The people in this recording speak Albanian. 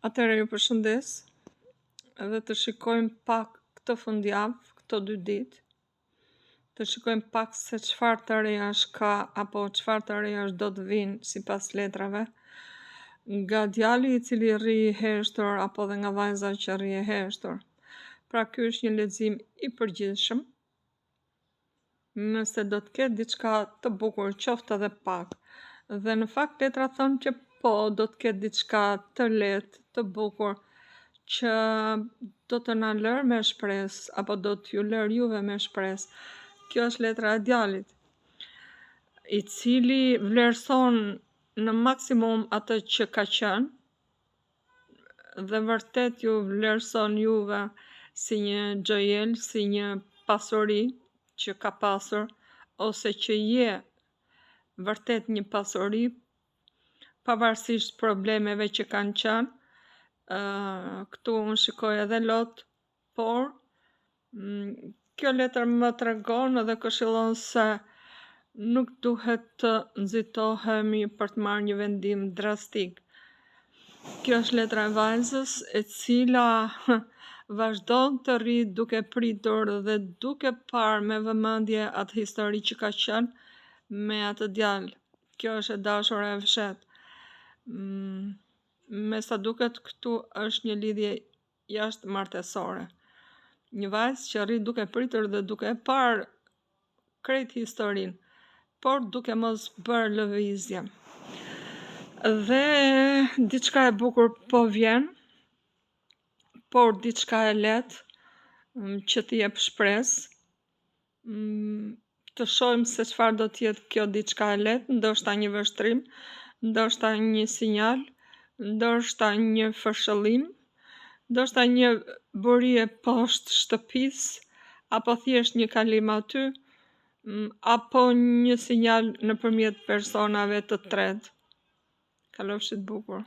Atëherë ju përshëndes edhe të shikojmë pak këtë fundjavë, këto 2 ditë, të shikojmë pak se çfarë të rejash ka apo çfarë të rejash do të vinë sipas letrave, nga djali i cili rri i heshtur apo dhe nga vajza që rri e heshtur. Pra ky është një lexim i përgjithshëm. Nëse do të ketë diçka të bukur, qoftë edhe pak, dhe në fakt letrat thonë që po, do të ketë diçka të lehtë, të bukur, që do të na lërë me shpresë, apo do t'ju lërë juve me shpresë. Kjo është letra e djalit, i cili vlerëson në maksimum atë që ka qenë, dhe vërtet ju vlerëson juve si një gjojel, si një pasuri që ka pasur, ose që je vërtet një pasuri, pavarësisht problemeve që kanë qenë. Këtu unë shikoj edhe lot, por kjo letër më tregon edhe këshillon se nuk duhet të nxitohemi për të marrë një vendim drastik. Kjo është letra e vajzës, e cila vazhdon të rri duke pritur dhe duke parë me vëmendje atë histori që ka qenë me atë djalë. Kjo është e dashura e fshetë. Me sa duket këtu është një lidhje jashtëmartesore. Një vajzë që rri duke pritur dhe duke parë krejt historinë, por duke mos bërë lëvizje. Dhe diçka e bukur po vjen, por diçka e lehtë që t'i jep shpresë. Të shohim se çfarë do t'jetë kjo diçka e lehtë, ndoshta një vështrim, ndoshta një sinjal, ndoshta një fërshëllim, ndoshta një burie poshtë shtëpisë, apo thjesht një kalim aty, apo një sinjal nëpërmjet personave të tretë. Kalofshit bukur.